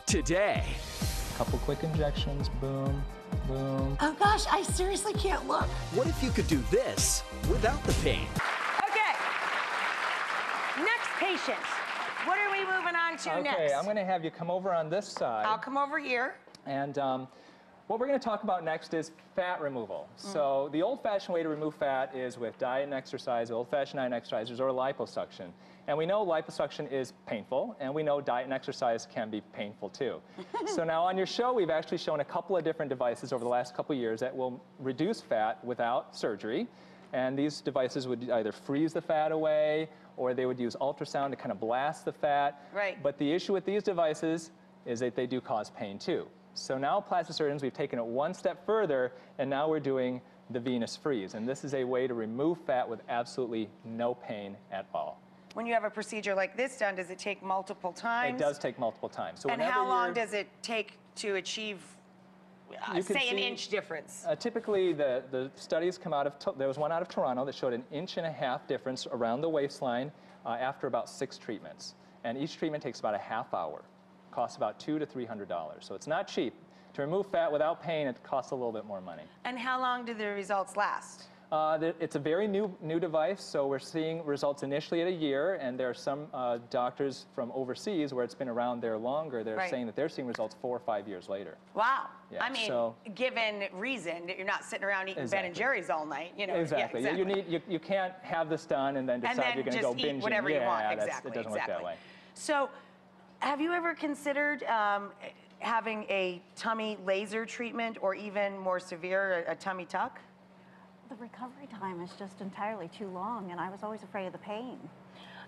today. Couple quick injections, boom, boom. Oh gosh, I seriously can't look. What if you could do this without the pain? Okay. Next patient. What are we moving on to next? Okay, I'm going to have you come over on this side. I'll come over here. And what we're going to talk about next is fat removal. So the old-fashioned way to remove fat is with diet and exercise, old-fashioned diet and exercises, or liposuction. And we know liposuction is painful, and we know diet and exercise can be painful too. So now on your show, we've actually shown a couple of different devices over the last couple of years that will reduce fat without surgery. And these devices would either freeze the fat away, or they would use ultrasound to kind of blast the fat. Right. But the issue with these devices is that they do cause pain too. So now plastic surgeons, we've taken it one step further, and now we're doing the venous freeze. And this is a way to remove fat with absolutely no pain at all. When you have a procedure like this done, does it take multiple times? It does take multiple times. So and how long does it take to achieve, say, an inch difference? Typically, the studies come out of, there was one out of Toronto that showed an 1.5 inch difference around the waistline after about 6 treatments. And each treatment takes about a half hour. Costs about $200 to $300. So it's not cheap. To remove fat without pain, it costs a little bit more money. And how long do the results last? It's a very new device, so we're seeing results initially at a year, and there are some doctors from overseas where it's been around there longer. They're saying that they're seeing results 4 or 5 years later. Wow. Yeah, I mean, given reason, you're not sitting around eating Ben and Jerry's all night. You know. Exactly. Yeah, exactly. You can't have this done and then decide you're going to go binging. Eat whatever you want. Exactly. It doesn't work that way. So, have you ever considered having a tummy laser treatment, or even more severe, a tummy tuck? The recovery time is just entirely too long, and I was always afraid of the pain.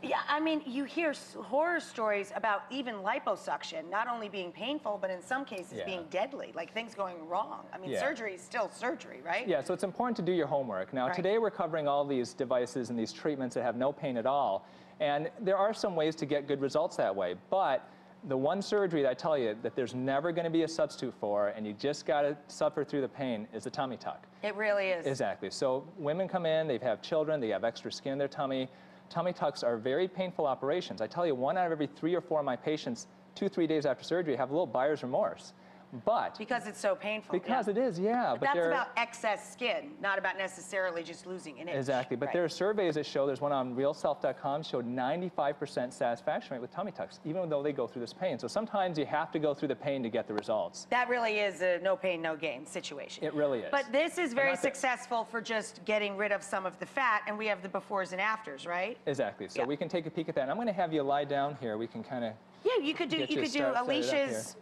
Yeah, I mean, you hear horror stories about even liposuction not only being painful, but in some cases being deadly, like things going wrong. I mean, surgery is still surgery, right? Yeah, so it's important to do your homework. Now, today we're covering all these devices and these treatments that have no pain at all. And there are some ways to get good results that way. But the one surgery that I tell you that there's never going to be a substitute for, and you just got to suffer through the pain, is the tummy tuck. It really is. Exactly. So women come in, they have children, they have extra skin in their tummy. Tummy tucks are very painful operations. I tell you, 1 out of every 3 or 4 of my patients, 2 or 3 days after surgery, have a little buyer's remorse. But because it's so painful. Because it is, yeah. But that's about excess skin, not about necessarily just losing an inch. Exactly. But there are surveys that show, there's one on realself.com, showed 95% satisfaction rate with tummy tucks, even though they go through this pain. So sometimes you have to go through the pain to get the results. That really is a no pain, no gain situation. It really is. But this is very successful for just getting rid of some of the fat, and we have the befores and afters, right? Exactly. So we can take a peek at that. And I'm going to have you lie down here. We can kind of you could do Alicia's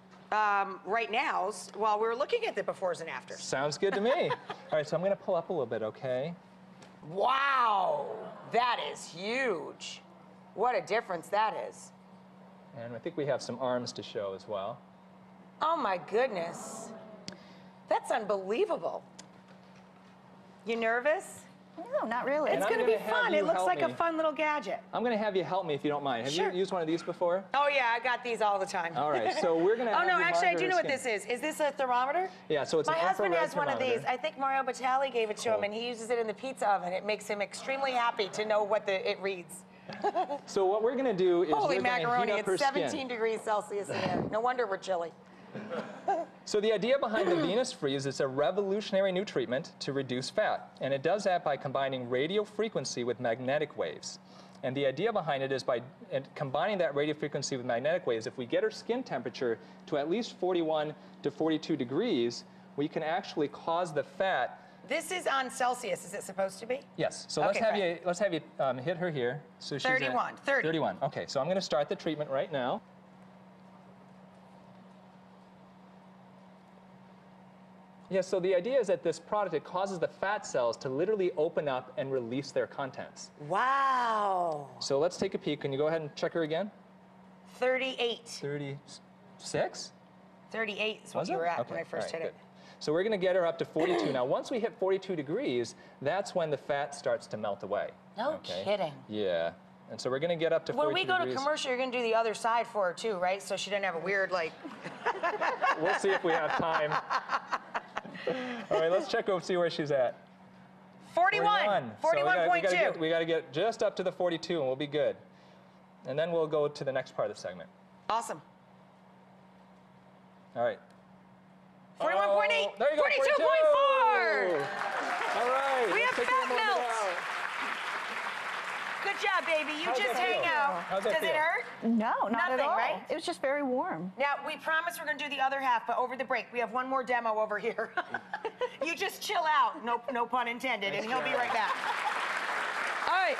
right now while we're looking at the befores and afters. Sounds good to me. All right, so I'm going to pull up a little bit, okay? Wow, that is huge. What a difference that is. And I think we have some arms to show as well. Oh my goodness. That's unbelievable. You nervous? No, not really. It's going to be fun. It looks like a fun little gadget. I'm going to have you help me if you don't mind. Have you used one of these before? Oh, yeah, I got these all the time. All right, so we're going to Oh, no, actually, I do know what this is. Is this a thermometer? Yeah, so it's an infrared My husband has one of thermometer. these. I think Mario Batali gave it to him, and he uses it in the pizza oven. It makes him extremely happy to know what it reads. So what we're going to do is Holy we're going to macaroni, heat up her it's 17 skin. degrees Celsius in here. No wonder we're chilly. So the idea behind the venous freeze is a revolutionary new treatment to reduce fat. And it does that by combining radio frequency with magnetic waves. And the idea behind it is by combining that radio frequency with magnetic waves, if we get her skin temperature to at least 41 to 42 degrees, we can actually cause the fat. This is on Celsius, is it supposed to be? Yes. So let's have you hit her here. So she's 31. 31. Okay, so I'm going to start the treatment right now. Yeah, so the idea is that this product, it causes the fat cells to literally open up and release their contents. Wow. So let's take a peek. Can you go ahead and check her again? 38. 36? 38 is what you were at when I first hit it. So we're going to get her up to 42. Now, once we hit 42 degrees, that's when the fat starts to melt away. No kidding. Yeah. And so we're going to get up to 42 degrees. When we go to commercial, you're going to do the other side for her, too, right? So she doesn't have a weird, like... We'll see if we have time. All right, let's check over, see where she's at. 41. 41.2. We got to get just up to the 42, and we'll be good. And then we'll go to the next part of the segment. Awesome. All right. 41.8. Oh, there you go. 42.4. All right. We let's have take a fat moment melt. out. Good job, baby. You How's just that hang feel? out. How's that Does it feel? hurt? No, not Nothing, at all. right? It was just very warm. Now, we promise we're going to do the other half, but over the break, we have one more demo over here. You just chill out, no pun intended, and he'll be right back. All right.